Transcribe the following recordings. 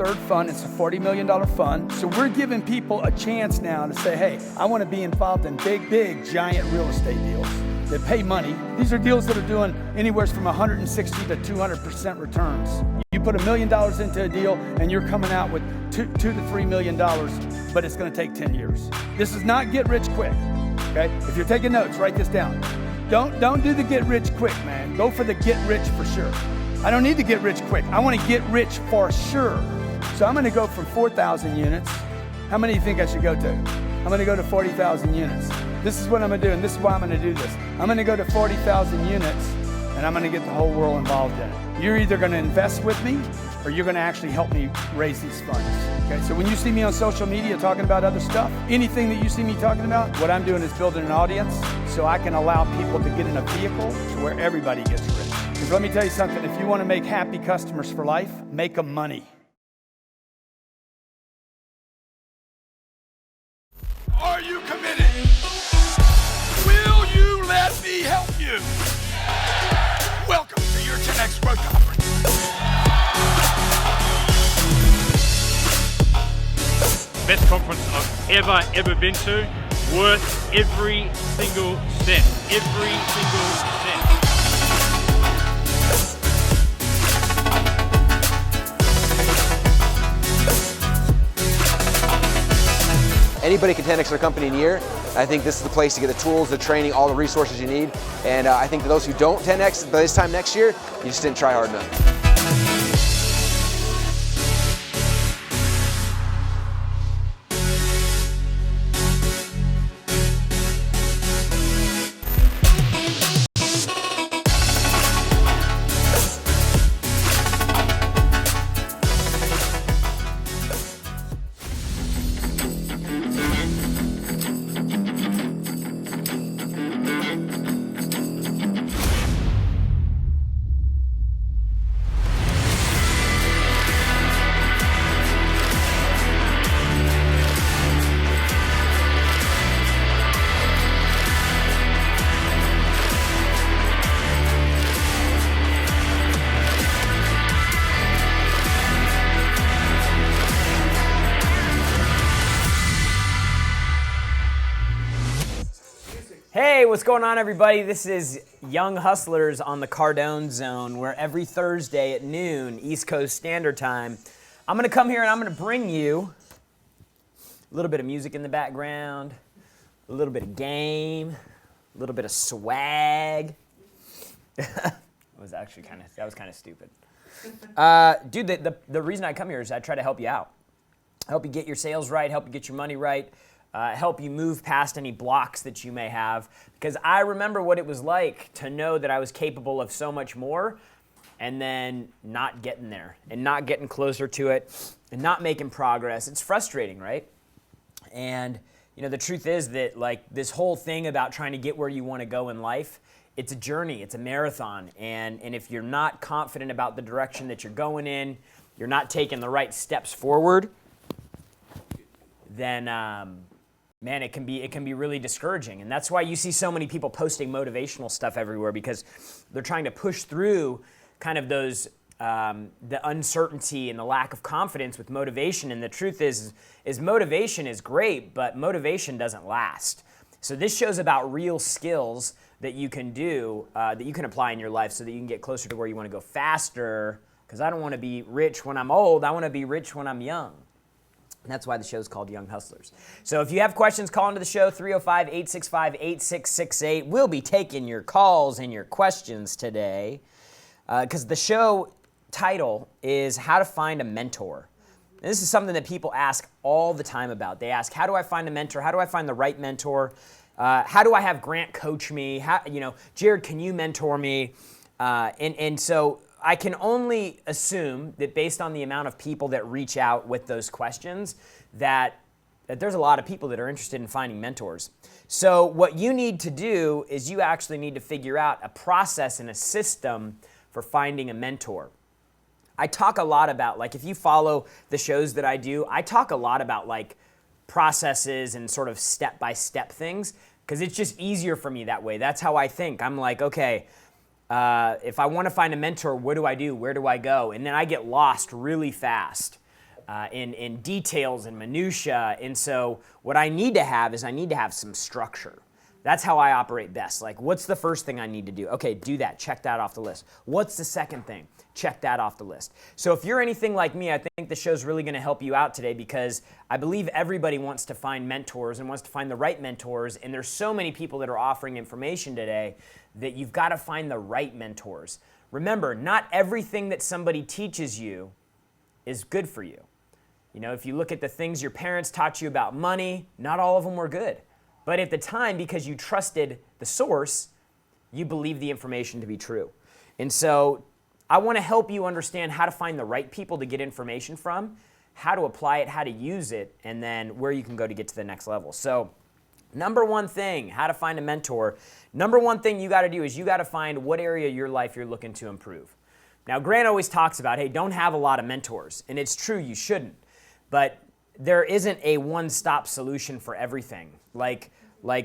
third fund. It's a $40 million fund. So we're giving people a chance now to say, hey, I want to be involved in big, giant real estate deals that pay money. These are deals that are doing anywhere from 160 to 200% returns. You put $1 million into a deal and you're coming out with $2 to $3 million, but it's going to take 10 years. This is not get rich quick, okay? If you're taking notes, write this down. Don't do the get rich quick, man. Go for the get rich for sure. I don't need to get rich quick. I want to get rich for sure. So I'm going to go from 4,000 units. How many do you think I should go to? I'm going to go to 40,000 units. This is what I'm going to do, and this is why I'm going to do this. I'm going to go to 40,000 units, and I'm going to get the whole world involved in it. You're either going to invest with me, or you're going to actually help me raise these funds. Okay, so when you see me on social media talking about other stuff, anything that you see me talking about, what I'm doing is building an audience so I can allow people to get in a vehicle to where everybody gets rich. Because let me tell you something, if you want to make happy customers for life, make them money. Are you committed? Will you let me help you? Welcome to your 10X Growth Conference. Best conference I've ever been to. Worth every single cent. Every single cent. Anybody can 10X their company in a year. I think this is the place to get the tools, the training, all the resources you need. And I think to those who don't 10X by this time next year, you just didn't try hard enough. Hey, what's going on, everybody? This is Young Hustlers on the Cardone Zone, where every Thursday at noon, East Coast Standard Time, I'm going to come here and I'm going to bring you a little bit of music in the background, a little bit of game, a little bit of swag. That was kind of stupid. Dude, the reason I come here is I try to help you out. Help you get your sales right, help you get your money right. Help you move past any blocks that you may have, because I remember what it was like to know that I was capable of so much more and then not getting there and not getting closer to it and not making progress. It's frustrating, right? And the truth is that like this whole thing about trying to get where you want to go in life, it's a journey, it's a marathon. And if you're not confident about the direction that you're going in, you're not taking the right steps forward, then man, it can be really discouraging. And that's why you see so many people posting motivational stuff everywhere, because they're trying to push through kind of those, the uncertainty and the lack of confidence with motivation. And the truth is motivation is great, but motivation doesn't last. So this show's about real skills that you can do, that you can apply in your life so that you can get closer to where you want to go faster. Because I don't want to be rich when I'm old. I want to be rich when I'm young. And that's why the show's called Young Hustlers. So if you have questions, call into the show, 305-865-8668. We'll be taking your calls and your questions today, because the show title is How to Find a Mentor. And this is something that people ask all the time about. They ask, how do I find a mentor? How do I find the right mentor? How do I have Grant coach me? Jarrod, can you mentor me? And so I can only assume that based on the amount of people that reach out with those questions, that there's a lot of people that are interested in finding mentors. So what you need to do is you actually need to figure out a process and a system for finding a mentor. I talk a lot about, like, if you follow the shows that I do, I talk a lot about like processes and sort of step-by-step things, because it's just easier for me that way. That's how I think. I'm like, okay, if I want to find a mentor, what do I do? Where do I go? And then I get lost really fast. in details and minutia. And so what I need to have is I need to have some structure. That's how I operate best. Like, what's the first thing I need to do? Okay, do that. Check that off the list. What's the second thing? Check that off the list. So if you're anything like me, I think the show's really going to help you out today, because I believe everybody wants to find mentors and wants to find the right mentors. And there's so many people that are offering information today that you've got to find the right mentors. Remember, not everything that somebody teaches you is good for you. You know, if you look at the things your parents taught you about money, not all of them were good. But at the time, because you trusted the source, you believed the information to be true. And so I want to help you understand how to find the right people to get information from, how to apply it, how to use it, and then where you can go to get to the next level. So number one thing, how to find a mentor. Number one thing you got to do is you got to find what area of your life you're looking to improve. Now, Grant always talks about, hey, don't have a lot of mentors. And it's true, you shouldn't. But there isn't a one-stop solution for everything. Like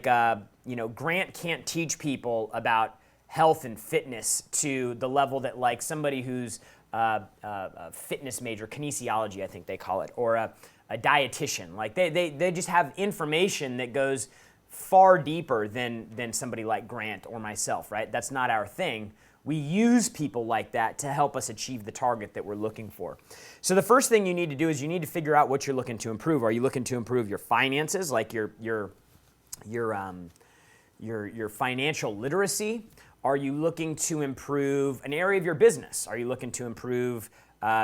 Grant can't teach people about health and fitness to the level that like somebody who's a fitness major, kinesiology, I think they call it, or a dietitian. Like they just have information that goes far deeper than somebody like Grant or myself, right? That's not our thing. We use people like that to help us achieve the target that we're looking for. So the first thing you need to do is you need to figure out what you're looking to improve. Are you looking to improve your finances, like your financial literacy? Are you looking to improve an area of your business? Are you looking to improve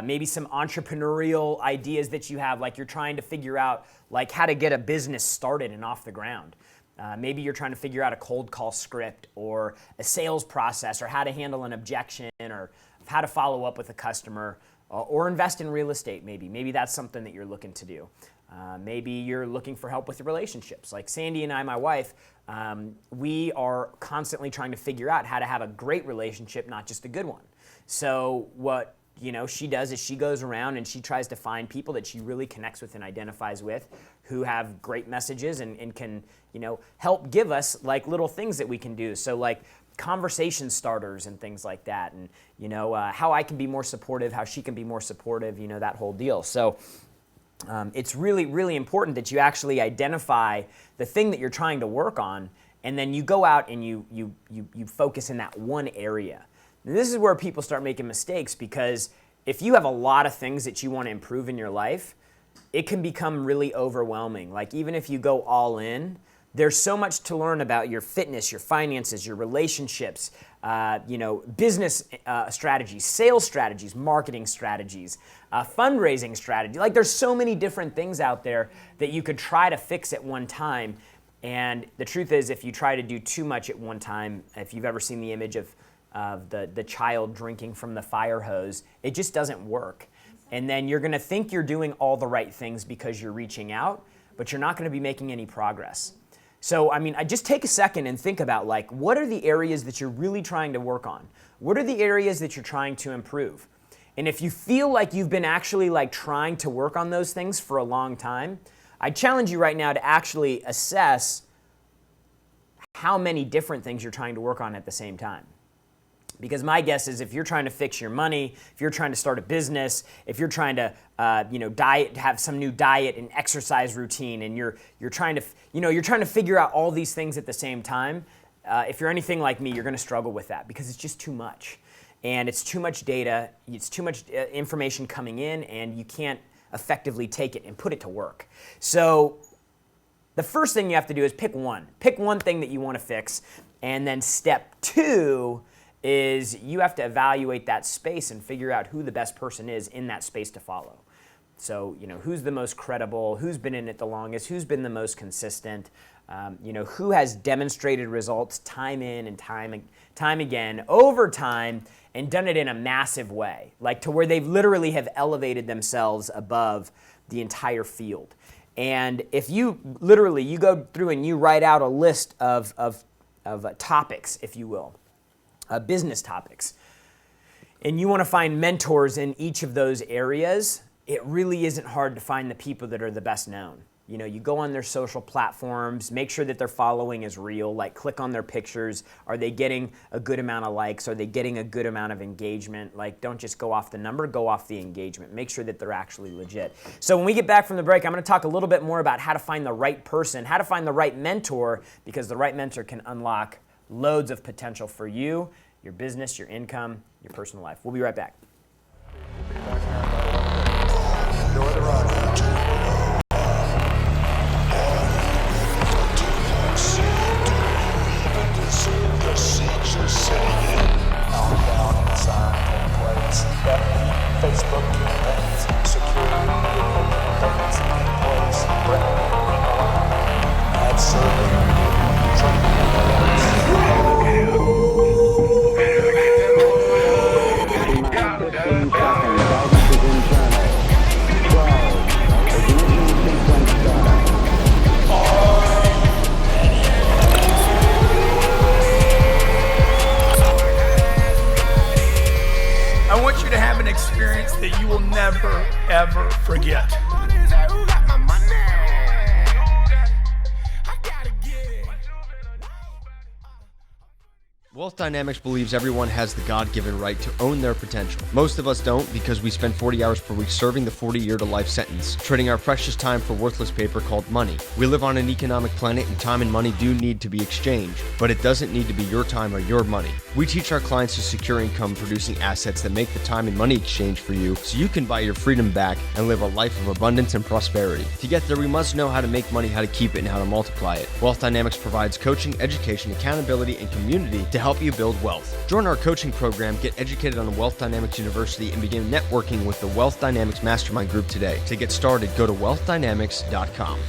maybe some entrepreneurial ideas that you have, like you're trying to figure out like how to get a business started and off the ground? Maybe you're trying to figure out a cold call script or a sales process or how to handle an objection or how to follow up with a customer or invest in real estate maybe. Maybe that's something that you're looking to do. Maybe you're looking for help with your relationships. Like Sandy and I, my wife, we are constantly trying to figure out how to have a great relationship, not just a good one. So what she does is she goes around and she tries to find people that she really connects with and identifies with who have great messages and can, help give us like little things that we can do. So like conversation starters and things like that. And, how I can be more supportive, how she can be more supportive, that whole deal. So it's really, really important that you actually identify the thing that you're trying to work on, and then you go out and you focus in that one area. And this is where people start making mistakes, because if you have a lot of things that you want to improve in your life, it can become really overwhelming. Like even if you go all in, there's so much to learn about your fitness, your finances, your relationships, business strategies, sales strategies, marketing strategies, fundraising strategy. Like there's so many different things out there that you could try to fix at one time. And the truth is, if you try to do too much at one time, if you've ever seen the image of the child drinking from the fire hose, it just doesn't work. And then you're going to think you're doing all the right things because you're reaching out, but you're not going to be making any progress. So, I just take a second and think about like, what are the areas that you're really trying to work on? What are the areas that you're trying to improve? And if you feel like you've been actually like trying to work on those things for a long time, I challenge you right now to actually assess how many different things you're trying to work on at the same time. Because my guess is if you're trying to fix your money, if you're trying to start a business, if you're trying to diet, have some new diet and exercise routine, and you're trying to figure out all these things at the same time, if you're anything like me, you're going to struggle with that because it's just too much. And it's too much data, it's too much information coming in, and you can't effectively take it and put it to work. So the first thing you have to do is pick one. Pick one thing that you want to fix, and then step two is you have to evaluate that space and figure out who the best person is in that space to follow. So, who's the most credible, who's been in it the longest, who's been the most consistent, who has demonstrated results time in and time again over time and done it in a massive way, like to where they've literally have elevated themselves above the entire field. And if you go through and you write out a list of topics, if you will, business topics, and you want to find mentors in each of those areas, it really isn't hard to find the people that are the best known. You go on their social platforms, make sure that their following is real, like click on their pictures. Are they getting a good amount of likes? Are they getting a good amount of engagement? Like, don't just go off the number, go off the engagement. Make sure that they're actually legit. So when we get back from the break, I'm gonna talk a little bit more about how to find the right person, how to find the right mentor, because the right mentor can unlock loads of potential for you, your business, your income, your personal life. We'll be right back. I want you to have an experience that you will never, ever forget. Wealth Dynamics believes everyone has the God-given right to own their potential. Most of us don't because we spend 40 hours per week serving the 40-year-to-life sentence, trading our precious time for worthless paper called money. We live on an economic planet and time and money do need to be exchanged, but it doesn't need to be your time or your money. We teach our clients to secure income-producing assets that make the time and money exchange for you so you can buy your freedom back and live a life of abundance and prosperity. To get there, we must know how to make money, how to keep it, and how to multiply it. Wealth Dynamics provides coaching, education, accountability, and community to help you build wealth. Join our coaching program, get educated on the Wealth Dynamics University, and begin networking with the Wealth Dynamics Mastermind Group today. To get started, go to wealthdynamics.com.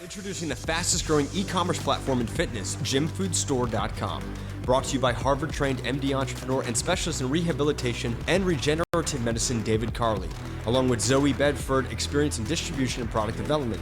Introducing the fastest growing e-commerce platform in fitness, gymfoodstore.com. Brought to you by Harvard-trained MD entrepreneur and specialist in rehabilitation and regenerative medicine, David Carley, along with Zoe Bedford, experience in distribution and product development.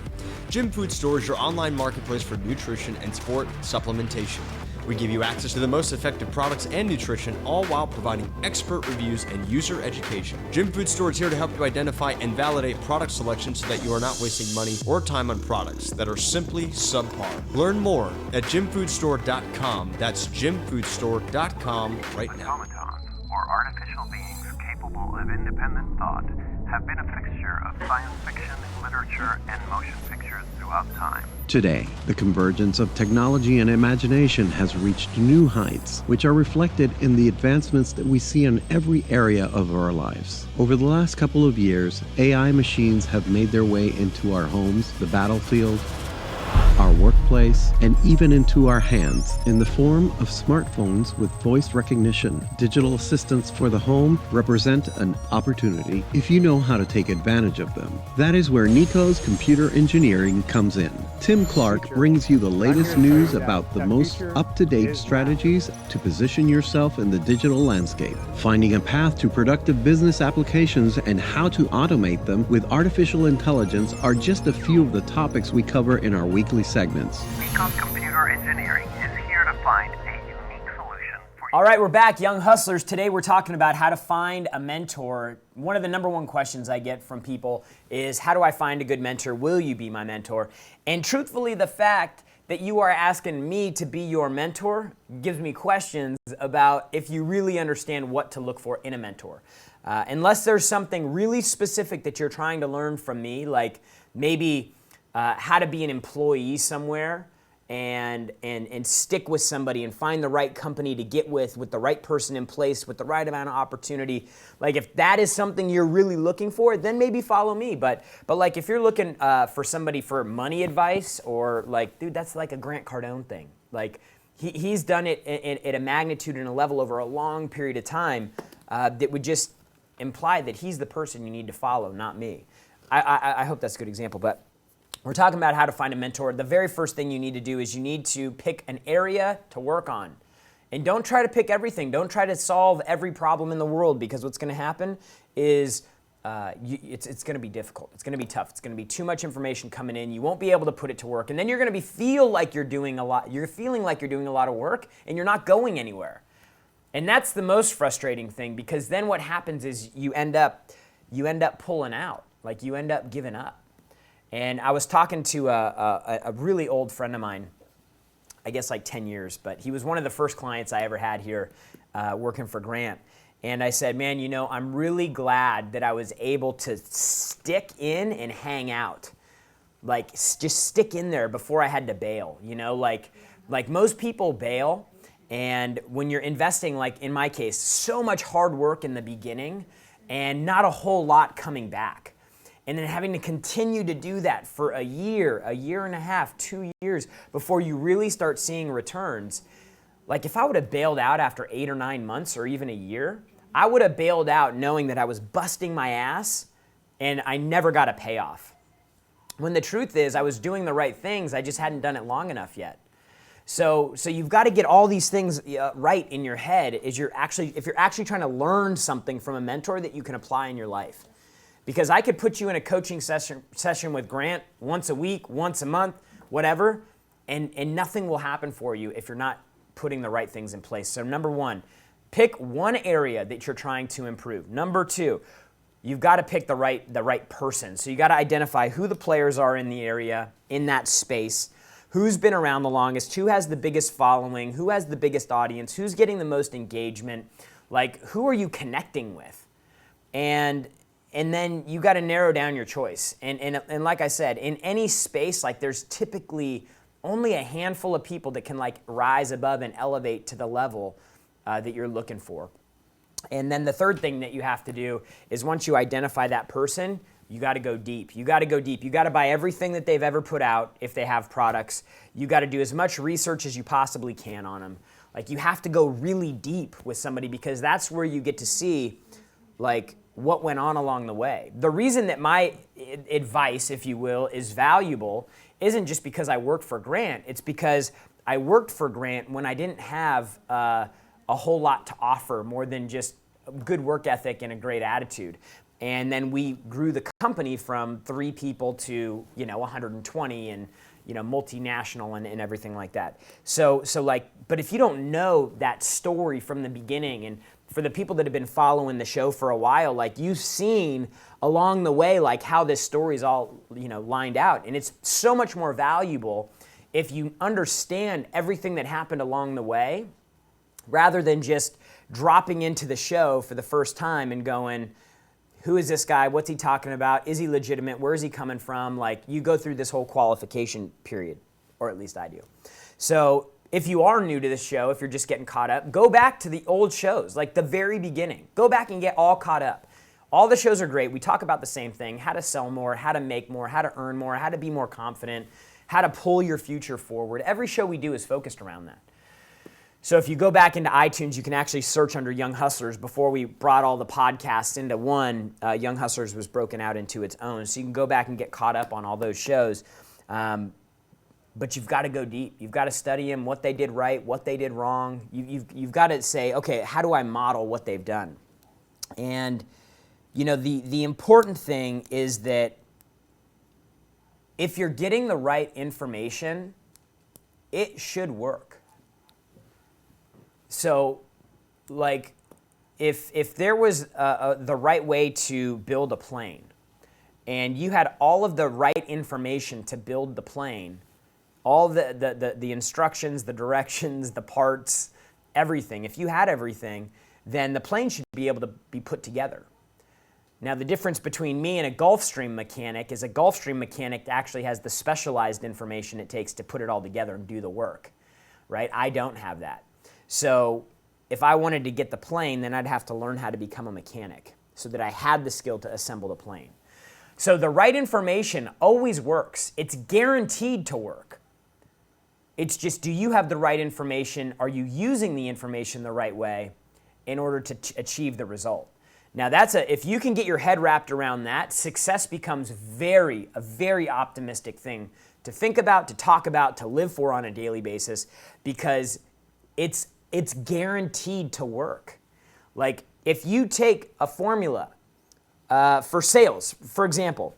Gym Food Store is your online marketplace for nutrition and sport supplementation. We give you access to the most effective products and nutrition, all while providing expert reviews and user education. Gym Food Store is here to help you identify and validate product selection so that you are not wasting money or time on products that are simply subpar. Learn more at gymfoodstore.com. That's gymfoodstore.com right now. Automatons, or artificial beings capable of independent thought, have been a fixture of science fiction, literature, and motion pictures throughout time. Today, the convergence of technology and imagination has reached new heights, which are reflected in the advancements that we see in every area of our lives. Over the last couple of years, AI machines have made their way into our homes, the battlefield, our workplace, and even into our hands in the form of smartphones with voice recognition. Digital assistants for the home represent an opportunity if you know how to take advantage of them. That is where Nico's Computer Engineering comes in. Tim Clark brings you the latest news about the most up-to-date strategies to position yourself in the digital landscape, finding a path to productive business applications and how to automate them with artificial intelligence are just a few of the topics we cover in our weekly segments. Nico's Computer Engineering is here to find a unique solution for you. All right, we're back, Young Hustlers. Today we're talking about how to find a mentor. One of the number one questions I get from people is, how do I find a good mentor? Will you be my mentor? And truthfully, the fact that you are asking me to be your mentor gives me questions about if you really understand what to look for in a mentor. Unless there's something really specific that you're trying to learn from me, like maybe how to be an employee somewhere and stick with somebody and find the right company to get with the right person in place, with the right amount of opportunity. Like if that is something you're really looking for, then maybe follow me. But like if you're looking for somebody for money advice, or like, dude, that's like a Grant Cardone thing. Like he's done it at a magnitude and a level over a long period of time that would just imply that he's the person you need to follow, not me. I hope that's a good example, but we're talking about how to find a mentor. The very first thing you need to do is you need to pick an area to work on. And don't try to pick everything. Don't try to solve every problem in the world, because what's going to happen is it's going to be difficult. It's going to be tough. It's going to be too much information coming in. You won't be able to put it to work. And then you're going to feel like you're doing a lot. You're feeling like you're doing a lot of work and you're not going anywhere. And that's the most frustrating thing, because then what happens is you end up pulling out. Like you end up giving up. And I was talking to a really old friend of mine, I guess like 10 years, but he was one of the first clients I ever had here working for Grant. And I said, man, I'm really glad that I was able to stick in and hang out. Like, just stick in there before I had to bail, like most people bail. And when you're investing, like in my case, so much hard work in the beginning and not a whole lot coming back. And then having to continue to do that for a year and a half, 2 years before you really start seeing returns. Like if I would have bailed out after 8 or 9 months or even a year, I would have bailed out knowing that I was busting my ass and I never got a payoff. When the truth is I was doing the right things, I just hadn't done it long enough yet. So you've got to get all these things right in your head if you're actually trying to learn something from a mentor that you can apply in your life. Because I could put you in a coaching session with Grant once a week, once a month, whatever, and nothing will happen for you if you're not putting the right things in place. So number one, pick one area that you're trying to improve. Number two, you've got to pick the right person. So you got to identify who the players are in the area, in that space, who's been around the longest, who has the biggest following, who has the biggest audience, who's getting the most engagement, like who are you connecting with? And then you got to narrow down your choice. And like I said, in any space, like there's typically only a handful of people that can like rise above and elevate to the level that you're looking for. And then the third thing that you have to do is once you identify that person, you got to go deep. You got to go deep. You got to buy everything that they've ever put out if they have products. You got to do as much research as you possibly can on them. Like you have to go really deep with somebody because that's where you get to see like what went on along the way. The reason that my advice, if you will, is valuable isn't just because I worked for Grant. It's because I worked for Grant when I didn't have a whole lot to offer more than just good work ethic and a great attitude. And then we grew the company from 3 people to 120 and multinational and everything like that. So like, but if you don't know that story from the beginning, and for the people that have been following the show for a while, like you've seen along the way, like how this story's all lined out, and it's so much more valuable if you understand everything that happened along the way, rather than just dropping into the show for the first time and going, who is this guy? What's he talking about? Is he legitimate? Where is he coming from? Like you go through this whole qualification period, or at least I do. So if you are new to this show, if you're just getting caught up, go back to the old shows, like the very beginning. Go back and get all caught up. All the shows are great. We talk about the same thing: how to sell more, how to make more, how to earn more, how to be more confident, how to pull your future forward. Every show we do is focused around that. So if you go back into iTunes, you can actually search under Young Hustlers. Before we brought all the podcasts into one, Young Hustlers was broken out into its own. So you can go back and get caught up on all those shows. But you've got to go deep. You've got to study them, what they did right, what they did wrong. You've got to say, okay, how do I model what they've done? And the important thing is that if you're getting the right information, it should work. So, like, if there was the right way to build a plane, and you had all of the right information to build the plane, all the instructions, the directions, the parts, everything, if you had everything, then the plane should be able to be put together. Now, the difference between me and a Gulfstream mechanic is a Gulfstream mechanic actually has the specialized information it takes to put it all together and do the work, right? I don't have that. So if I wanted to get the plane, then I'd have to learn how to become a mechanic so that I had the skill to assemble the plane. So the right information always works. It's guaranteed to work. It's just, do you have the right information? Are you using the information the right way in order to achieve the result? Now if you can get your head wrapped around that, success becomes a very optimistic thing to think about, to talk about, to live for on a daily basis, because it's guaranteed to work. Like if you take a formula for sales, for example,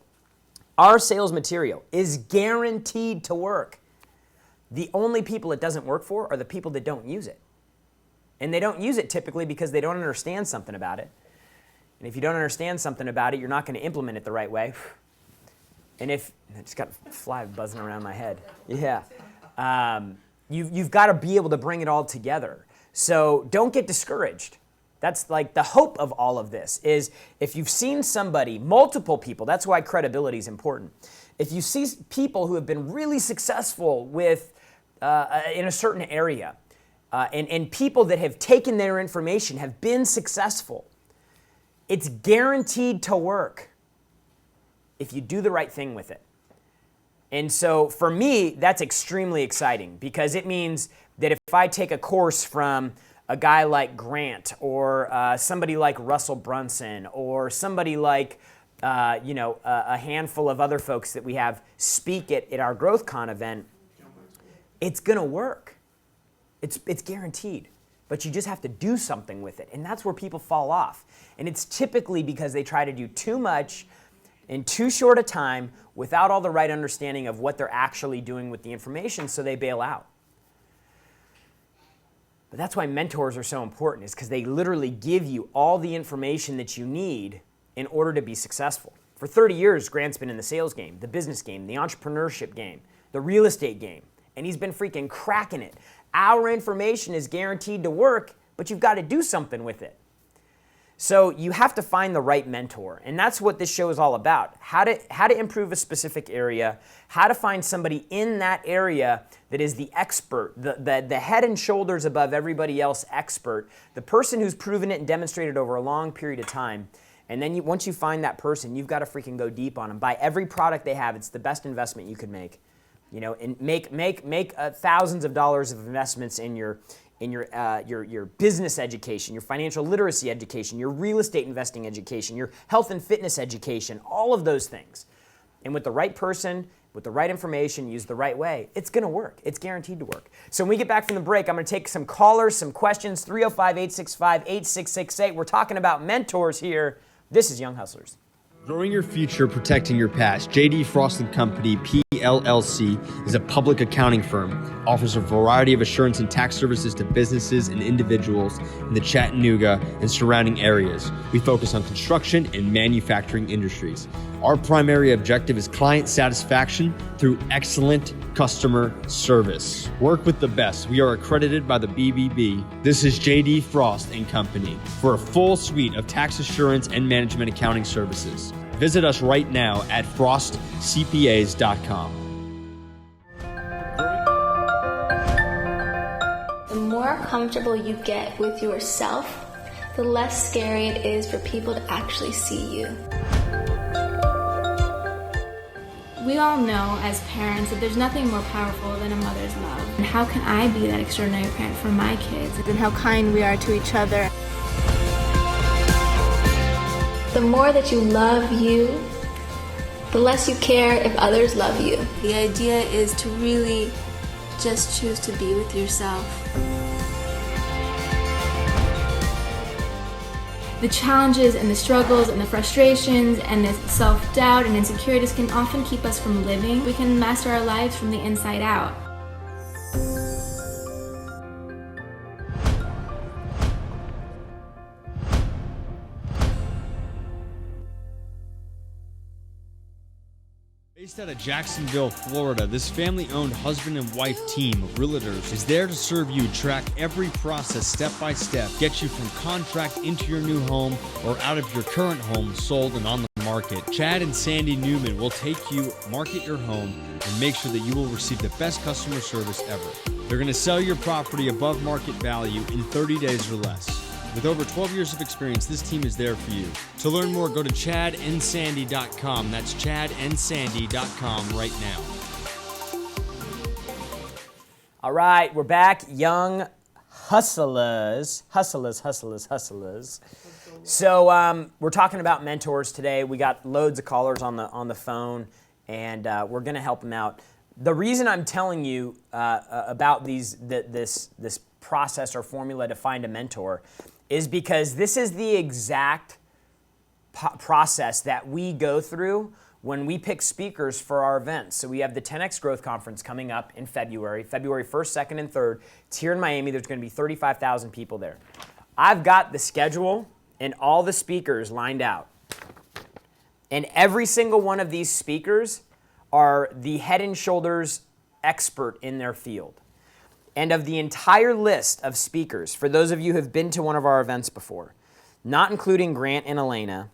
our sales material is guaranteed to work. The only people it doesn't work for are the people that don't use it. And they don't use it typically because they don't understand something about it. And if you don't understand something about it, you're not going to implement it the right way. And if, I just got a fly buzzing around my head. Yeah. You've got to be able to bring it all together. So don't get discouraged. That's like the hope of all of this is if you've seen somebody, multiple people, that's why credibility is important. If you see people who have been really successful with in a certain area, and people that have taken their information have been successful, it's guaranteed to work if you do the right thing with it. And so for me, that's extremely exciting because it means that if I take a course from a guy like Grant or somebody like Russell Brunson or somebody like a handful of other folks that we have speak at our GrowthCon event, it's gonna work. It's guaranteed. But you just have to do something with it. And that's where people fall off. And it's typically because they try to do too much in too short a time without all the right understanding of what they're actually doing with the information, so they bail out. But that's why mentors are so important, is because they literally give you all the information that you need in order to be successful. For 30 years, Grant's been in the sales game, the business game, the entrepreneurship game, the real estate game, and he's been freaking cracking it. Our information is guaranteed to work, but you've got to do something with it. So you have to find the right mentor, and that's what this show is all about. How to improve a specific area, how to find somebody in that area that is the expert, the head and shoulders above everybody else expert, the person who's proven it and demonstrated over a long period of time. And then once you find that person, you've got to freaking go deep on them. Buy every product they have. It's the best investment you could make. You know, and make thousands of dollars of investments in your business education, your financial literacy education, your real estate investing education, your health and fitness education, all of those things. And with the right person, with the right information, used the right way, it's going to work. It's guaranteed to work. So when we get back from the break, I'm going to take some callers, some questions, 305-865-8668. We're talking about mentors here. This is Young Hustlers. Growing your future, protecting your past. J.D. Frost & Company, PLLC, is a public accounting firm. Offers a variety of assurance and tax services to businesses and individuals in the Chattanooga and surrounding areas. We focus on construction and manufacturing industries. Our primary objective is client satisfaction through excellent customer service. Work with the best. We are accredited by the BBB. This is J.D. Frost & Company for a full suite of tax assurance and management accounting services. Visit us right now at frostcpas.com. The more comfortable you get with yourself, the less scary it is for people to actually see you. We all know as parents that there's nothing more powerful than a mother's love. And how can I be that extraordinary parent for my kids? And how kind we are to each other. The more that you love you, the less you care if others love you. The idea is to really just choose to be with yourself. The challenges and the struggles and the frustrations and the self-doubt and insecurities can often keep us from living. We can master our lives from the inside out. Based out of Jacksonville, Florida, this family-owned husband and wife team of realtors is there to serve you, track every process step by step, get you from contract into your new home or out of your current home sold and on the market. Chad and Sandy Newman will take you, market your home, and make sure that you will receive the best customer service ever. They're going to sell your property above market value in 30 days or less. With over 12 years of experience, this team is there for you. To learn more, go to chadandsandy.com. That's chadandsandy.com right now. All right, we're back. Young hustlers. So we're talking about mentors today. We got loads of callers on the phone, and we're going to help them out. The reason I'm telling you about this process or formula to find a mentor is because this is the exact process that we go through when we pick speakers for our events. So we have the 10X Growth Conference coming up in February 1st, 2nd, and 3rd. It's here in Miami. There's going to be 35,000 people there. I've got the schedule and all the speakers lined out. And every single one of these speakers are the head and shoulders expert in their field. And of the entire list of speakers, for those of you who have been to one of our events before, not including Grant and Elena,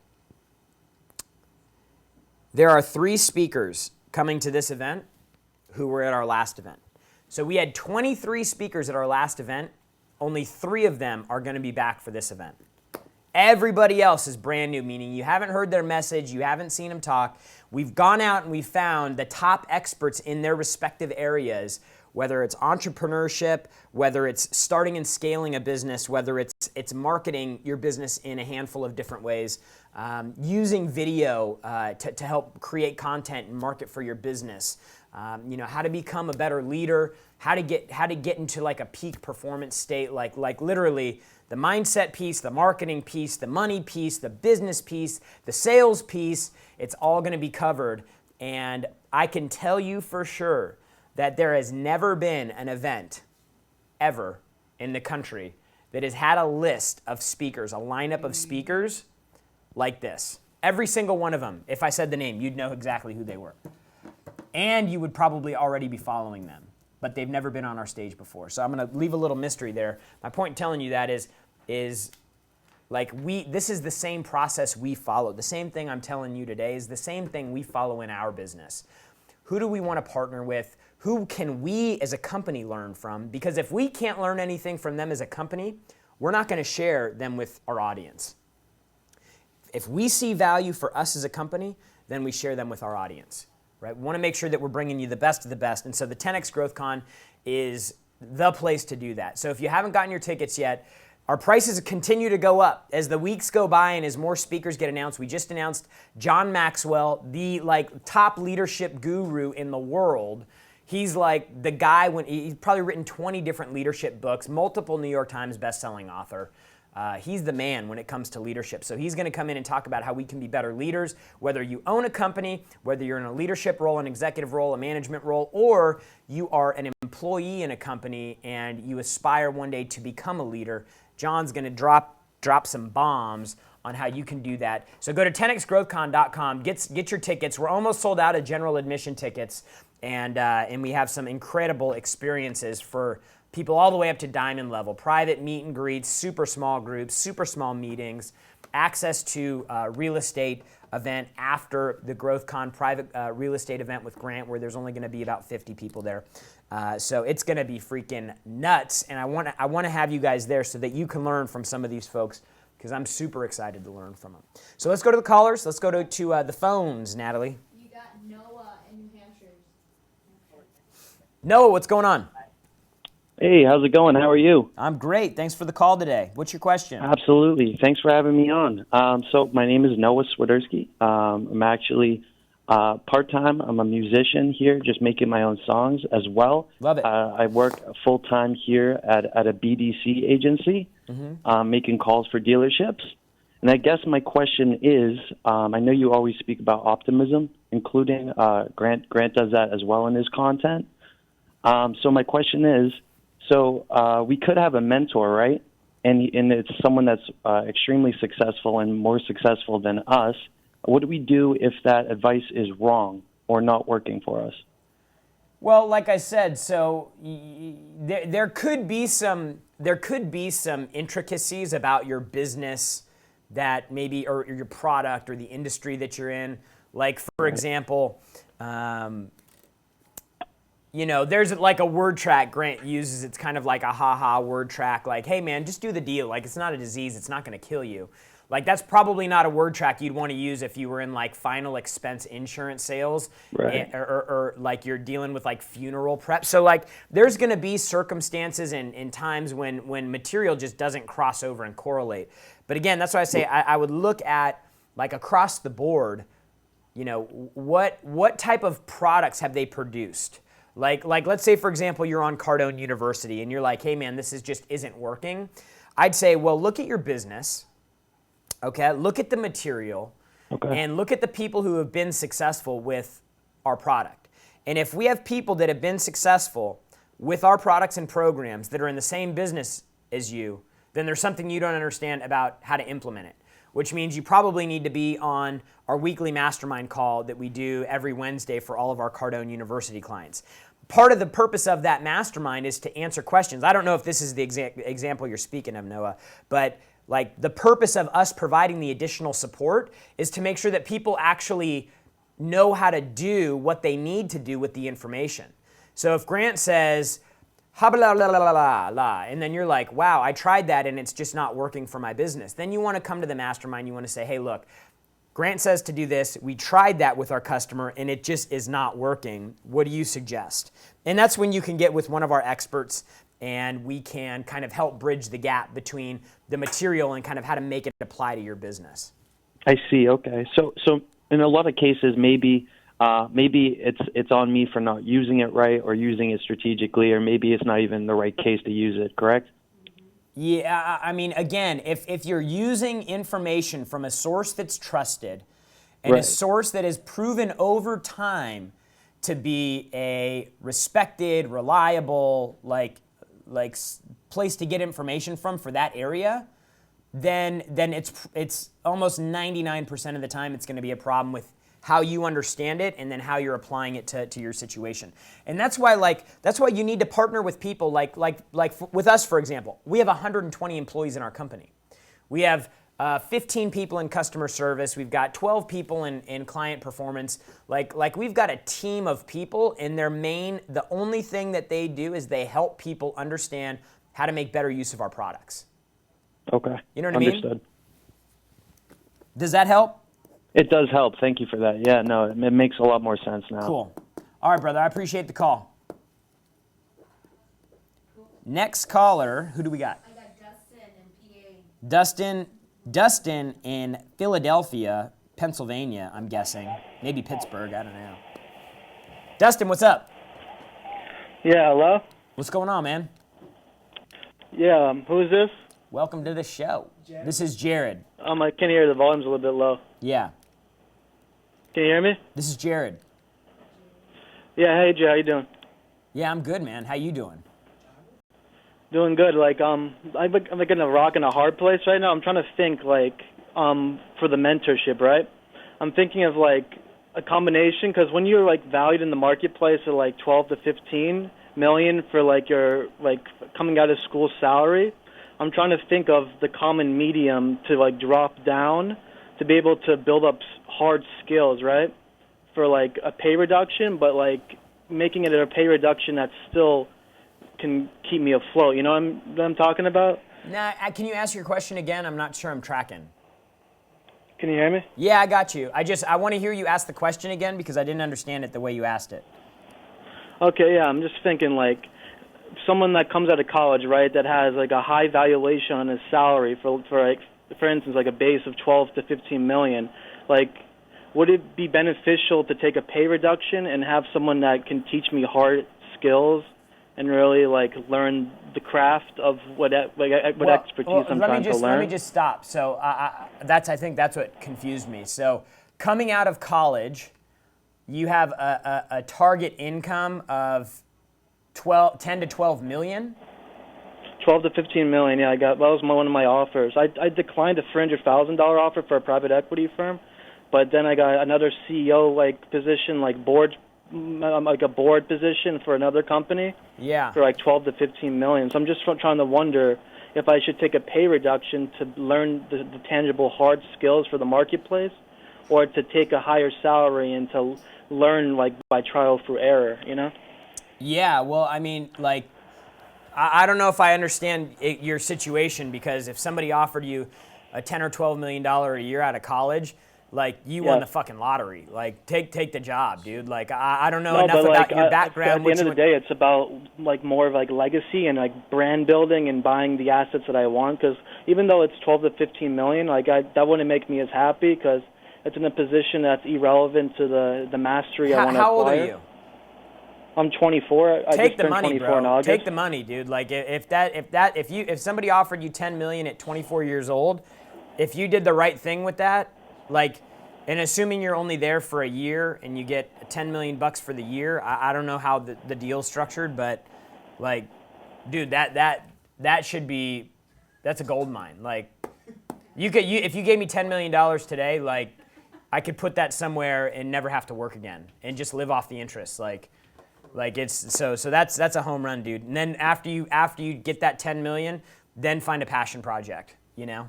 there are 3 speakers coming to this event who were at our last event. So we had 23 speakers at our last event. Only 3 of them are going to be back for this event. Everybody else is brand new, meaning you haven't heard their message, you haven't seen them talk. We've gone out and we found the top experts in their respective areas, whether it's entrepreneurship, whether it's starting and scaling a business, whether it's marketing your business in a handful of different ways, using video to help create content and market for your business, how to become a better leader, how to get into like a peak performance state, like literally the mindset piece, the marketing piece, the money piece, the business piece, the sales piece. It's all going to be covered. And I can tell you for sure that there has never been an event ever in the country that has had a list of speakers, a lineup of speakers like this. Every single one of them, if I said the name, you'd know exactly who they were. And you would probably already be following them, but they've never been on our stage before. So I'm going to leave a little mystery there. My point in telling you that is like this is the same process we follow. The same thing I'm telling you today is the same thing we follow in our business. Who do we want to partner with? Who can we as a company learn from? Because if we can't learn anything from them as a company, we're not going to share them with our audience. If we see value for us as a company, then we share them with our audience. Right? We want to make sure that we're bringing you the best of the best. And so the 10X Growth Con is the place to do that. So if you haven't gotten your tickets yet, our prices continue to go up as the weeks go by and as more speakers get announced. We just announced John Maxwell, the top leadership guru in the world. He's like the guy, he's probably written 20 different leadership books, multiple New York Times bestselling author. He's the man when it comes to leadership. So he's going to come in and talk about how we can be better leaders, whether you own a company, whether you're in a leadership role, an executive role, a management role, or you are an employee in a company and you aspire one day to become a leader. John's going to drop some bombs on how you can do that. So go to 10xgrowthcon.com, get your tickets. We're almost sold out of general admission tickets, and we have some incredible experiences for people all the way up to diamond level, private meet and greets, super small groups, super small meetings, access to real estate event after the GrowthCon private real estate event with Grant, where there's only going to be about 50 people there. So it's going to be freaking nuts, and I want to have you guys there so that you can learn from some of these folks, because I'm super excited to learn from them. So let's go to the callers. Let's go to the phones, Natalie. You got Noah in New Hampshire. Noah, what's going on? Hey, how's it going? How are you? I'm great. Thanks for the call today. What's your question? Absolutely. Thanks for having me on. So my name is Noah Swiderski. I'm actually part-time. I'm a musician here, just making my own songs as well. Love it. I work full-time here at a BDC agency, making calls for dealerships. And I guess my question is, I know you always speak about optimism, including Grant does that as well in his content. So my question is, so we could have a mentor, right? And it's someone that's extremely successful and more successful than us. What do we do if that advice is wrong or not working for us? Well, like I said, so there could be some intricacies about your business that maybe, or your product or the industry that you're in. Like, for example, there's like a word track Grant uses. It's kind of like a ha-ha word track. Like, hey, man, just do the deal. Like, it's not a disease. It's not going to kill you. Like, that's probably not a word track you'd want to use if you were in, like, final expense insurance sales. Right. Or like, you're dealing with, like, funeral prep. So, like, there's going to be circumstances and times when material just doesn't cross over and correlate. But, again, that's why I say I would look at, like, across the board, what type of products have they produced? Like let's say, for example, you're on Cardone University and you're like, hey, man, this just isn't working. I'd say, well, look at your business, okay? Look at the material, and look at the people who have been successful with our product. And if we have people that have been successful with our products and programs that are in the same business as you, then there's something you don't understand about how to implement it. which means you probably need to be on our weekly mastermind call that we do every Wednesday for all of our Cardone University clients. Part of the purpose of that mastermind is to answer questions. I don't know if this is the example you're speaking of, Noah, but like the purpose of us providing the additional support is to make sure that people actually know how to do what they need to do with the information. So if Grant says, ha blah, blah, blah, blah, blah, and then you're like, wow, I tried that and it's just not working for my business. Then you want to come to the mastermind. You want to say, hey, look, Grant says to do this. We tried that with our customer and it just is not working. What do you suggest? And that's when you can get with one of our experts and we can kind of help bridge the gap between the material and kind of how to make it apply to your business. I see. Okay. So in a lot of cases, maybe it's on me for not using it right or using it strategically, or maybe it's not even the right case to use it, correct? Yeah, I mean, again, if you're using information from a source that's trusted and a source that is proven over time to be a respected, reliable, like place to get information from for that area, then it's almost 99% of the time it's going to be a problem with how you understand it and then how you're applying it to your situation. And that's why you need to partner with people like with us, for example. We have 120 employees in our company. We have 15 people in customer service. We've got 12 people in client performance. Like we've got a team of people, and the only thing that they do is they help people understand how to make better use of our products. Okay. You know what I mean? Understood. Does that help? It does help. Thank you for that. Yeah, no, it makes a lot more sense now. Cool. All right, brother. I appreciate the call. Next caller, who do we got? I got Dustin in PA. Dustin in Philadelphia, Pennsylvania, I'm guessing. Maybe Pittsburgh, I don't know. Dustin, what's up? Yeah, hello? What's going on, man? Yeah, who is this? Welcome to the show. Jarrod. This is Jarrod. I can't hear. The volume's a little bit low. Yeah. Can you hear me? This is Jarrod. Yeah, hey, Jay, how you doing? Yeah, I'm good, man. How you doing? Doing good. I'm in a rock and a hard place right now. I'm trying to think, for the mentorship, right? I'm thinking of, a combination, because when you're, valued in the marketplace at, 12 to 15 million for, your, coming out of school salary, I'm trying to think of the common medium to, drop down to be able to build up hard skills, right? For, a pay reduction, but, making it a pay reduction that still can keep me afloat. You know what I'm talking about? Nah, can you ask your question again? I'm not sure I'm tracking. Can you hear me? Yeah, I got you. I want to hear you ask the question again because I didn't understand it the way you asked it. Okay, yeah, I'm just thinking, someone that comes out of college, right, that has, a high valuation on his salary for instance, a base of 12 to 15 million, would it be beneficial to take a pay reduction and have someone that can teach me hard skills and really learn the craft of what expertise I'm trying to learn? Let me just stop. So I think that's what confused me. So coming out of college, you have a target income of 10 to 12 million. 12 to 15 million. Yeah, that was one of my offers. I declined a $300,000 offer for a private equity firm, but then I got another CEO position, board, a board position for another company. Yeah. For 12 to 15 million. So I'm just trying to wonder if I should take a pay reduction to learn the tangible hard skills for the marketplace, or to take a higher salary and to learn by trial through error. You know? Yeah. Well, I mean, I don't know if I understand your situation, because if somebody offered you a $10 or $12 million a year out of college, you won the fucking lottery. Take the job, dude. I don't know enough about your background. At the end of the day, it's about more of legacy and brand building and buying the assets that I want. Because even though it's 12 to 15 million, that wouldn't make me as happy, because it's in a position that's irrelevant to the mastery I want to acquire. How old are you? I'm 24. I just turned 24 in August. Take the money, dude. If somebody offered you 10 million at 24 years old, if you did the right thing with that, and assuming you're only there for a year and you get $10 million for the year, I don't know how the deal's structured, but dude, that's a gold mine. If you gave me $10 million today, like, I could put that somewhere and never have to work again and just live off the interest. Like it's so that's a home run, dude. And then after you get that 10 million, then find a passion project, you know?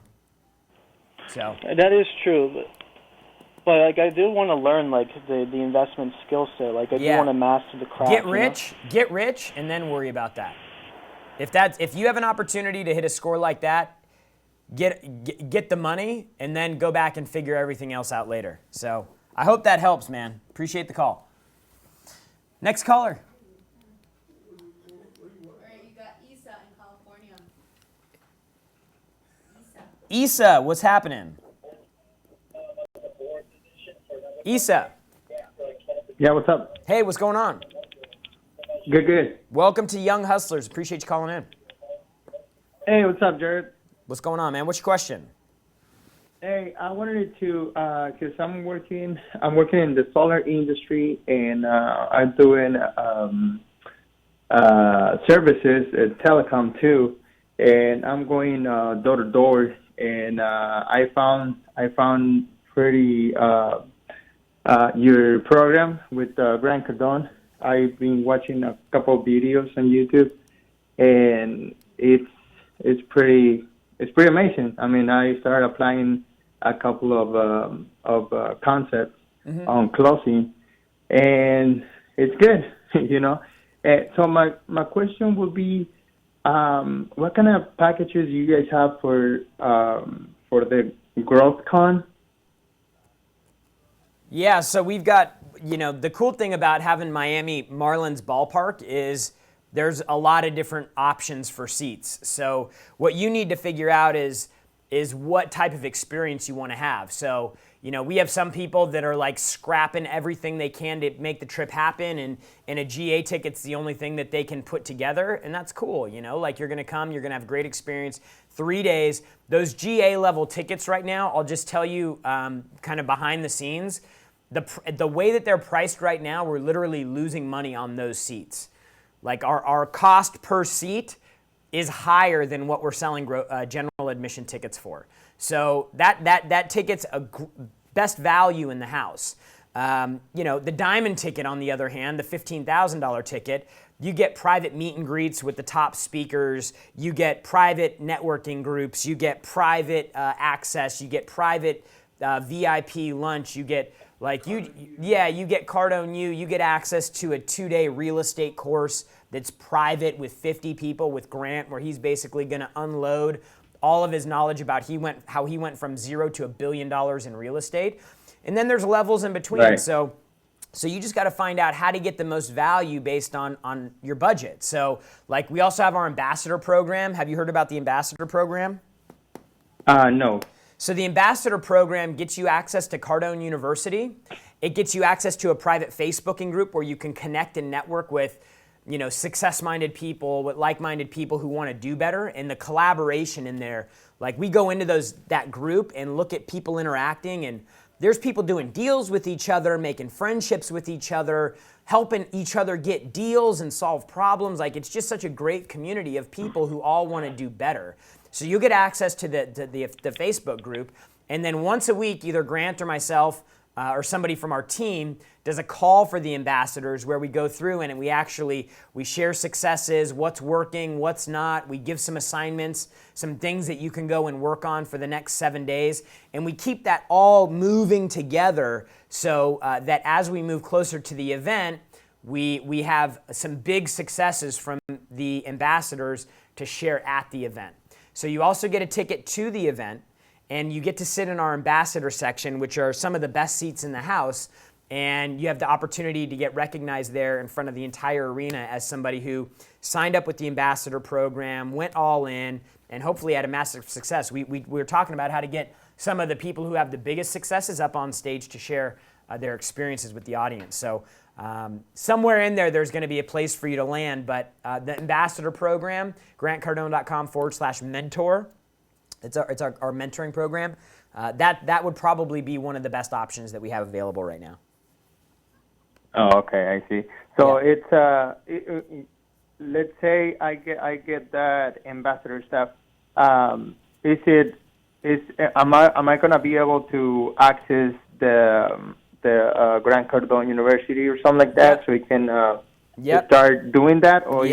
So that is true. But like I do want to learn like the investment skill set. Like I do want to master the craft. Get rich, and then worry about that. If you have an opportunity to hit a score like that, get the money, and then go back and figure everything else out later. So I hope that helps, man. Appreciate the call. Next caller. All right, you got Isa in California. Isa, what's happening? Isa. Yeah, what's up? Hey, what's going on? Good. Welcome to Young Hustlers. Appreciate you calling in. Hey, what's up, Jarrod? What's going on, man? What's your question? Hey, I wanted to, cause I'm working in the solar industry, and I'm doing services at telecom too, and I'm going door to door, and I found pretty your program with Grant Cardone. I've been watching a couple of videos on YouTube, and it's pretty amazing. I mean, I started applying a couple of concepts on closing, and it's good, you know. So my question would be, what kind of packages you guys have for the Growth Con? Yeah, so we've got, you know, the cool thing about having Miami Marlins ballpark is there's a lot of different options for seats. So what you need to figure out is what type of experience you want to have. So, you know, we have some people that are like scrapping everything they can to make the trip happen, and a GA ticket's the only thing that they can put together, and that's cool, you know? Like, you're going to come, you're going to have a great experience, 3 days. Those GA level tickets right now, I'll just tell you kind of behind the scenes, the way that they're priced right now, we're literally losing money on those seats. Like, our cost per seat is higher than what we're selling general admission tickets for. So that ticket's best value in the house. You know, the diamond ticket, on the other hand, the $15,000 ticket, you get private meet and greets with the top speakers, you get private networking groups, you get private access, you get private VIP lunch, you get you get Cardone you get access to a 2-day real estate course that's private with 50 people with Grant, where he's basically going to unload all of his knowledge about how he went from zero to $1 billion in real estate. And then there's levels in between. Right. So you just got to find out how to get the most value based on your budget. So, like, we also have our ambassador program. Have you heard about the ambassador program? No. So the ambassador program gets you access to Cardone University. It gets you access to a private Facebooking group where you can connect and network with, you know, success-minded people, with like-minded people who want to do better, and the collaboration in there. Like, we go into that group and look at people interacting, and there's people doing deals with each other, making friendships with each other, helping each other get deals and solve problems. Like, it's just such a great community of people who all want to do better. So you get access to the Facebook group, and then once a week, either Grant or myself or somebody from our team does a call for the ambassadors where we go through and we share successes, what's working, what's not. We give some assignments, some things that you can go and work on for the next 7 days, and we keep that all moving together so that as we move closer to the event, we have some big successes from the ambassadors to share at the event. So you also get a ticket to the event, and you get to sit in our ambassador section, which are some of the best seats in the house, and you have the opportunity to get recognized there in front of the entire arena as somebody who signed up with the ambassador program, went all in, and hopefully had a massive success. We were talking about how to get some of the people who have the biggest successes up on stage to share their experiences with the audience. So somewhere in there's going to be a place for you to land, but the ambassador program, grantcardone.com/mentor, it's our mentoring program. That would probably be one of the best options that we have available right now. Oh, okay, I see. So it's let's say I get that ambassador stuff. Is it Am I gonna be able to access the Grand Cardone University or something like that, so we can start doing that, or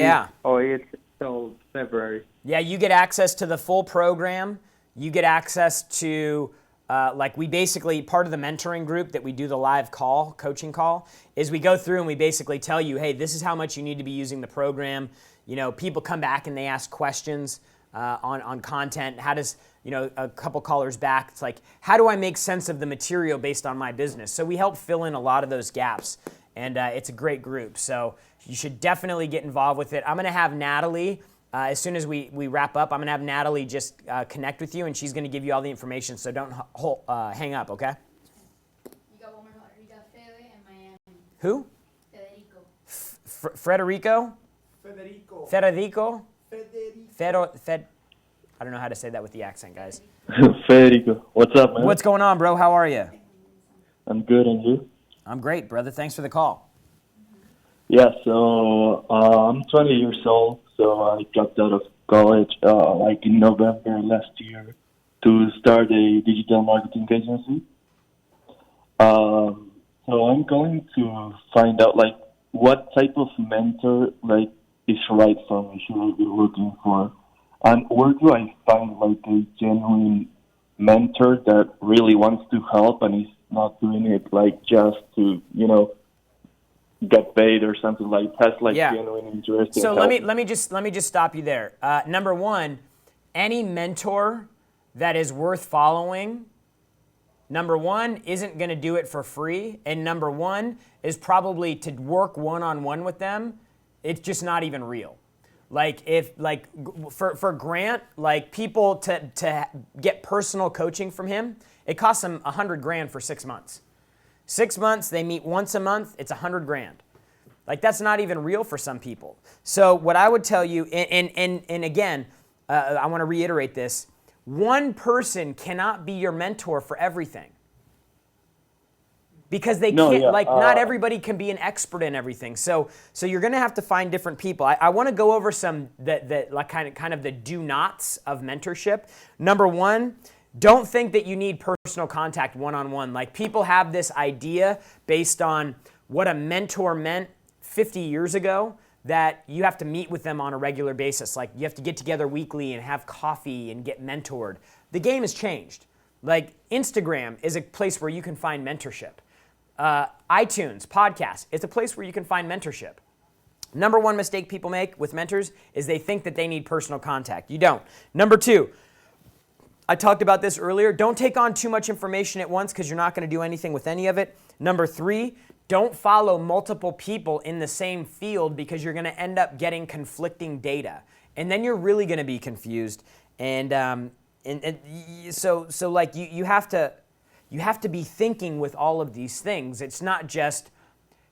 it's still February? Yeah, you get access to the full program. You get access to we basically, part of the mentoring group that we do the live coaching call, is we go through and we basically tell you, hey, this is how much you need to be using the program. You know, people come back and they ask questions on content. How does, a couple callers back, it's like, how do I make sense of the material based on my business? So we help fill in a lot of those gaps, and it's a great group. So you should definitely get involved with it. I'm going to have Natalie, as soon as we wrap up, I'm going to have Natalie just connect with you, and she's going to give you all the information, so don't hang up, okay? You got one more caller. You got Fede and Miami. Who? Federico. Federico? I don't know how to say that with the accent, guys. Federico, what's up, man? What's going on, bro? How are you? I'm good, and you? I'm great, brother. Thanks for the call. Yeah, so I'm 20 years old, so I dropped out of college in November last year to start a digital marketing agency. So I'm going to find out what type of mentor is right for me, should I be looking for, and where do I find a genuine mentor that really wants to help and is not doing it just to get paid or something, has genuine interest. So let me just stop you there. Number one, any mentor that is worth following, number one, isn't going to do it for free, and number one is probably to work one-on-one with them. It's just not even real. For Grant, people to get personal coaching from him, it costs them $100,000 for 6 months. 6 months, they meet once a month, it's $100,000. That's not even real for some people. So what I would tell you, and again, I want to reiterate this, one person cannot be your mentor for everything. Because they can't, not everybody can be an expert in everything. So you're going to have to find different people. I want to go over some kind of the do-nots of mentorship. Number one, don't think that you need personal contact one-on-one. People have this idea based on what a mentor meant 50 years ago, that you have to meet with them on a regular basis. You have to get together weekly and have coffee and get mentored. The game has changed. Instagram is a place where you can find mentorship. iTunes, podcasts, it's a place where you can find mentorship. Number one mistake people make with mentors is they think that they need personal contact. You don't. Number two, I talked about this earlier. Don't take on too much information at once because you're not going to do anything with any of it. Number three, don't follow multiple people in the same field because you're going to end up getting conflicting data. And then you're really going to be confused. And so you have to be thinking with all of these things. It's not just,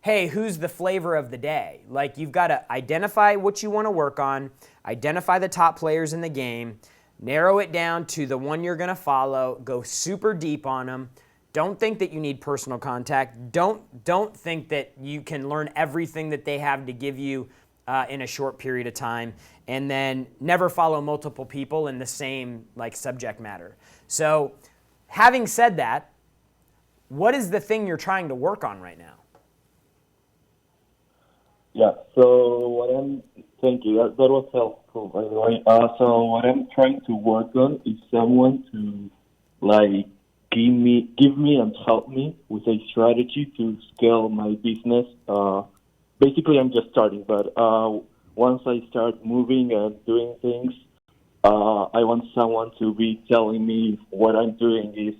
hey, who's the flavor of the day? You've got to identify what you want to work on, identify the top players in the game, narrow it down to the one you're going to follow, go super deep on them. Don't think that you need personal contact. Don't think that you can learn everything that they have to give you in a short period of time. And then never follow multiple people in the same subject matter. So having said that, what is the thing you're trying to work on right now? Yeah, so what thank you, that was helpful, by the way. So what I'm trying to work on is someone to give me and help me with a strategy to scale my business. Basically, I'm just starting, but once I start moving and doing things, I want someone to be telling me what I'm doing is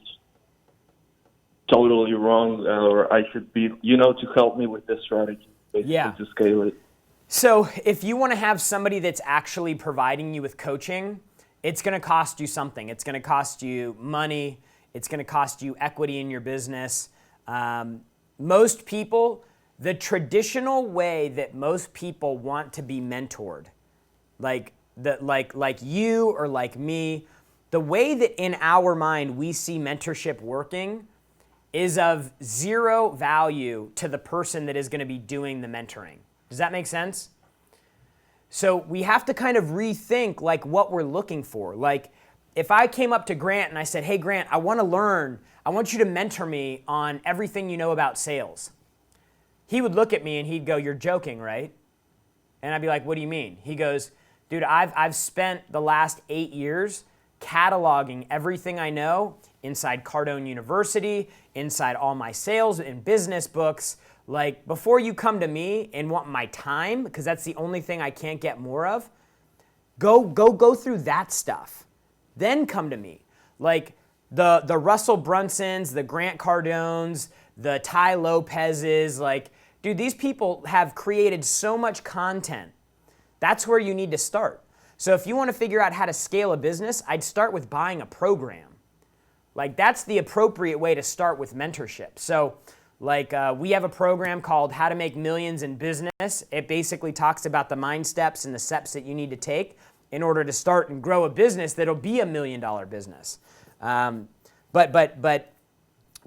totally wrong, or I should be, to help me with the strategy, basically, to scale it. So if you want to have somebody that's actually providing you with coaching, it's going to cost you something. It's going to cost you money. It's going to cost you equity in your business. Most people, the traditional way that most people want to be mentored, like you or like me, the way that in our mind we see mentorship working is of zero value to the person that is going to be doing the mentoring. Does that make sense? So we have to kind of rethink what we're looking for. if I came up to Grant and I said, hey, Grant, I want to learn. I want you to mentor me on everything you know about sales. He would look at me and he'd go, you're joking, right? And I'd be like, what do you mean? He goes, dude, I've spent the last 8 years cataloging everything I know inside Cardone University, inside all my sales and business books. Like, before you come to me and want my time, because that's the only thing I can't get more of, go through that stuff. Then come to me. Like the Russell Brunsons, the Grant Cardones, the Ty Lopez's, like, dude, these people have created so much content. That's where you need to start. So if you want to figure out how to scale a business, I'd start with buying a program. Like, that's the appropriate way to start with mentorship. So like we have a program called How to Make Millions in Business. It basically talks about the mind steps and the steps that you need to take in order to start and grow a business that'll be $1 million business. But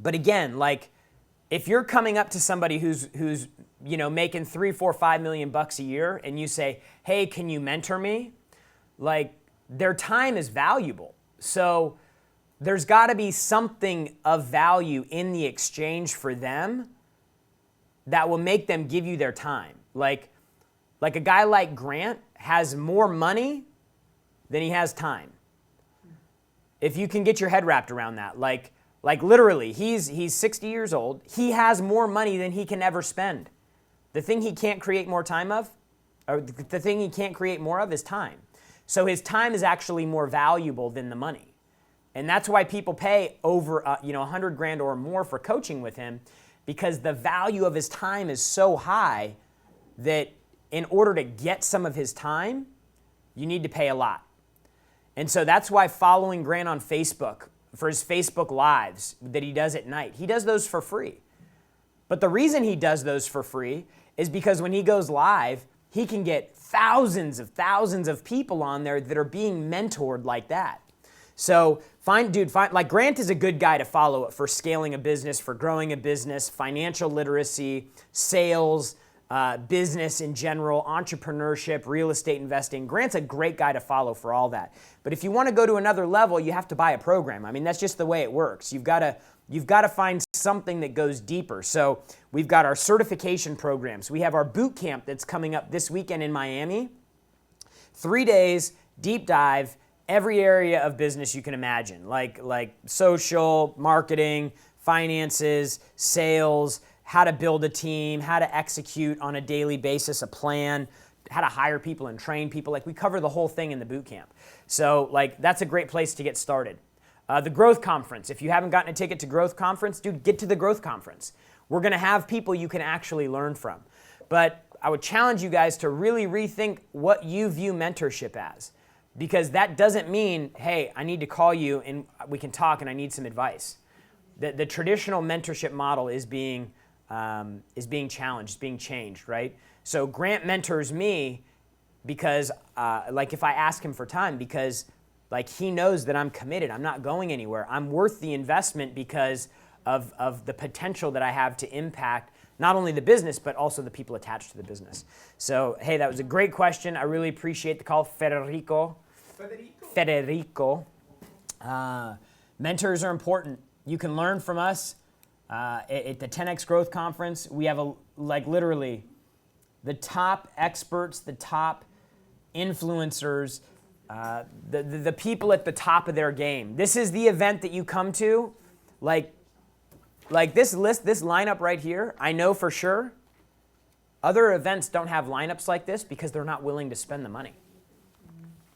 again, like, if you're coming up to somebody who's making $3, $4, $5 million bucks a year, and you say, hey, can you mentor me? Like, their time is valuable. So there's got to be something of value in the exchange for them that will make them give you their time. Like a guy like Grant has more money than he has time. If you can get your head wrapped around that, like literally, he's 60 years old. He has more money than he can ever spend. The thing he can't create more time of, or the thing he can't create more of, is time. So his time is actually more valuable than the money. And that's why people pay over $100,000 or more for coaching with him, because the value of his time is so high that in order to get some of his time, you need to pay a lot. And so that's why following Grant on Facebook for his Facebook Lives that he does at night, he does those for free. But the reason he does those for free is because when he goes live, he can get thousands of people on there that are being mentored like that. So like Grant is a good guy to follow for scaling a business, for growing a business, financial literacy, sales, business in general, entrepreneurship, real estate investing. Grant's a great guy to follow for all that. But if you want to go to another level, you have to buy a program. I mean, that's just the way it works. You've got to find something that goes deeper. So we've got our certification programs. We have our boot camp that's coming up this weekend in Miami. 3 days, deep dive, every area of business you can imagine, like social, marketing, finances, sales, how to build a team, how to execute on a daily basis a plan, how to hire people and train people. Like, we cover the whole thing in the boot camp. So like, that's a great place to get started. The Growth Conference. If you haven't gotten a ticket to Growth Conference, dude, get to the Growth Conference. We're going to have people you can actually learn from. But I would challenge you guys to really rethink what you view mentorship as. Because that doesn't mean, hey, I need to call you and we can talk and I need some advice. The traditional mentorship model is being challenged, is being changed, right? So Grant mentors me because, if I ask him for time, because he knows that I'm committed. I'm not going anywhere. I'm worth the investment because of the potential that I have to impact not only the business, but also the people attached to the business. So, hey, that was a great question. I really appreciate the call, Federico. Mentors are important. You can learn from us. At the 10X Growth Conference, we have literally the top experts, the top influencers, the people at the top of their game. This is the event that you come to, like this lineup right here. I know for sure other events don't have lineups like this because they're not willing to spend the money.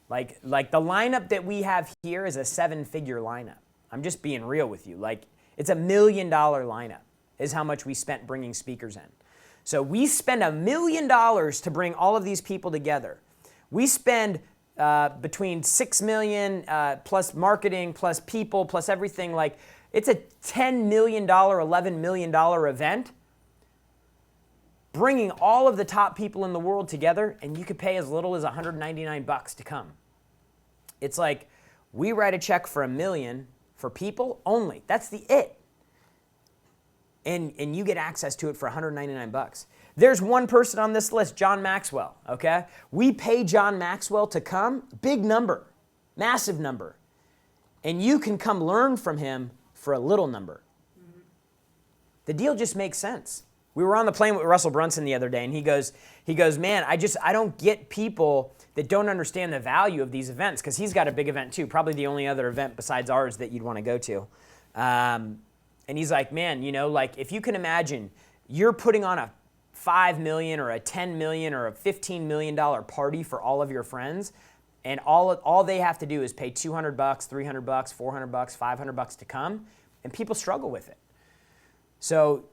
Like the lineup that we have here is a 7-figure lineup. I'm just being real with you. Like, it's $1 million lineup is how much we spent bringing speakers in. So we spend $1 million to bring all of these people together. We spend between $6 million plus marketing, plus people, plus everything. Like, it's a $10 million, $11 million event, bringing all of the top people in the world together, and you could pay as little as $199 to come. It's like, we write a check for $1 million for people only. That's it. And you get access to it for $199. There's one person on this list, John Maxwell, okay? We pay John Maxwell to come, big number, massive number. and you can come learn from him for a little number. The deal just makes sense. We were on the plane with Russell Brunson the other day, and he goes, man, I don't get people that don't understand the value of these events, because he's got a big event too, probably the only other event besides ours that you'd want to go to. And he's like, man, you know, like if you can imagine you're putting on a $5 million or a $10 million or a $15 million party for all of your friends, and all they have to do is pay $200, $300, $400, $500 to come, and people struggle with it. So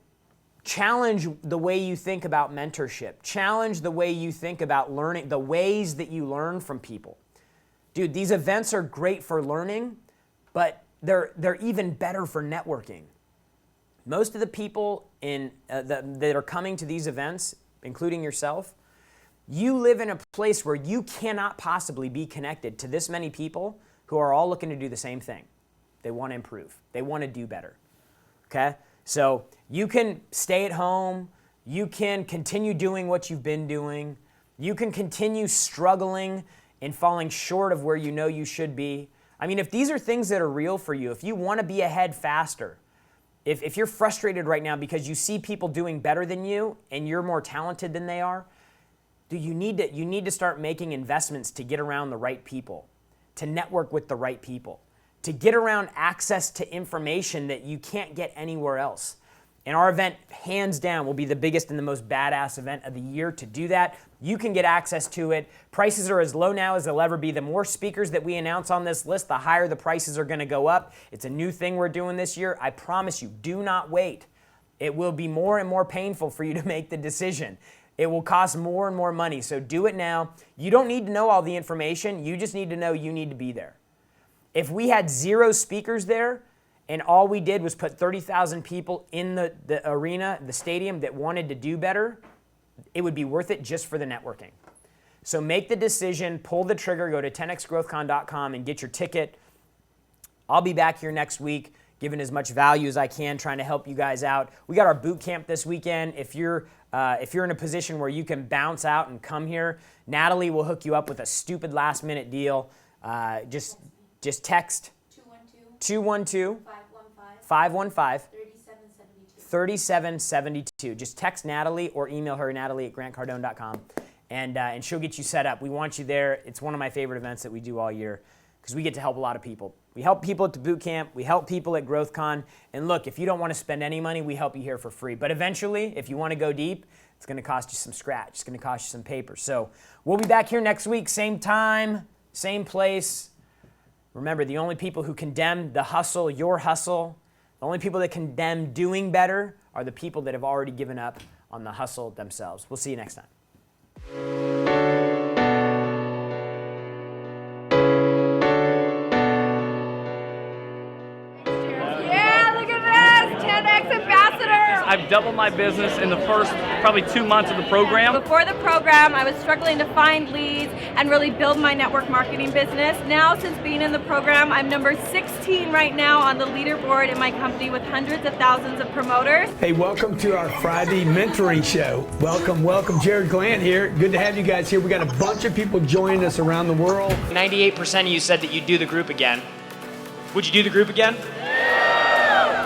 challenge the way you think about mentorship. Challenge the way you think about learning, the ways that you learn from people. Dude, these events are great for learning, but they're even better for networking. Most of the people that are coming to these events, including yourself, you live in a place where you cannot possibly be connected to this many people who are all looking to do the same thing. They want to improve. They want to do better. Okay? So you can stay at home. You can continue doing what you've been doing. You can continue struggling and falling short of where you know you should be. I mean, if these are things that are real for you, if you want to be ahead faster, if you're frustrated right now because you see people doing better than you and you're more talented than they are, dude, you need to start making investments to get around the right people, to network with the right people, to get around access to information that you can't get anywhere else. And our event, hands down, will be the biggest and the most badass event of the year. To do that, you can get access to it. Prices are as low now as they'll ever be. The more speakers that we announce on this list, the higher the prices are going to go up. It's a new thing we're doing this year. I promise you, do not wait. It will be more and more painful for you to make the decision. It will cost more and more money, so do it now. You don't need to know all the information. You just need to know you need to be there. If we had 0 speakers there, and all we did was put 30,000 people in the arena, the stadium, that wanted to do better, it would be worth it just for the networking. So make the decision, pull the trigger, go to 10xgrowthcon.com and get your ticket. I'll be back here next week, giving as much value as I can, trying to help you guys out. We got our boot camp this weekend. If you're in a position where you can bounce out and come here, Natalie will hook you up with a stupid last-minute deal. Just text 212-515-3772. 3772. Just text Natalie or email her, natalie@grantcardone.com, and she'll get you set up. We want you there. It's one of my favorite events that we do all year because we get to help a lot of people. We help people at the boot camp. We help people at GrowthCon. And look, if you don't want to spend any money, we help you here for free. But eventually, if you want to go deep, it's going to cost you some scratch. It's going to cost you some paper. So we'll be back here next week, same time, same place. Remember, the only people who condemn the hustle, your hustle, the only people that condemn doing better are the people that have already given up on the hustle themselves. We'll see you next time. Yeah, look at this, 10X Ambassador. I've doubled my business in the first probably 2 months of the program. Before the program, I was struggling to find leads and really build my network marketing business. Now, since being in the program, I'm number 16 right now on the leaderboard in my company with hundreds of thousands of promoters. Hey, welcome to our Friday mentoring show. Welcome. Jarrod Glant here. Good to have you guys here. We got a bunch of people joining us around the world. 98% of you said that you'd do the group again. Would you do the group again?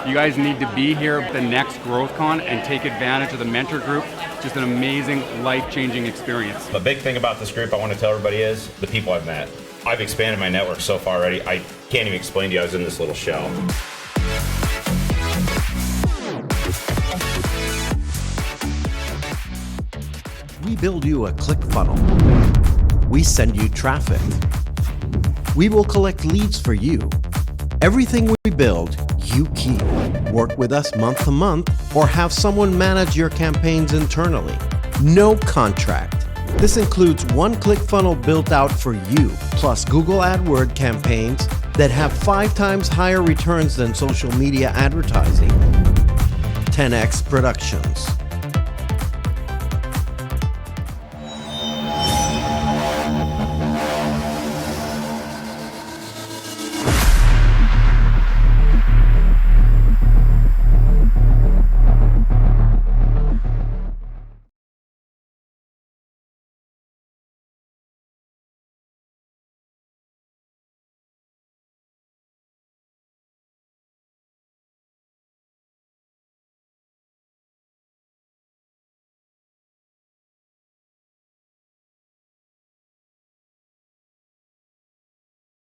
You guys need to be here at the next GrowthCon and take advantage of the mentor group. Just an amazing, life-changing experience. The big thing about this group I want to tell everybody is the people I've met. I've expanded my network so far already, I can't even explain to you. I was in this little shell. We build you a ClickFunnel. We send you traffic. We will collect leads for you. Everything we build, you keep. Work with us month to month or have someone manage your campaigns internally. No contract. This includes one ClickFunnel built out for you, plus Google AdWords campaigns that have 5 times higher returns than social media advertising. 10X Productions.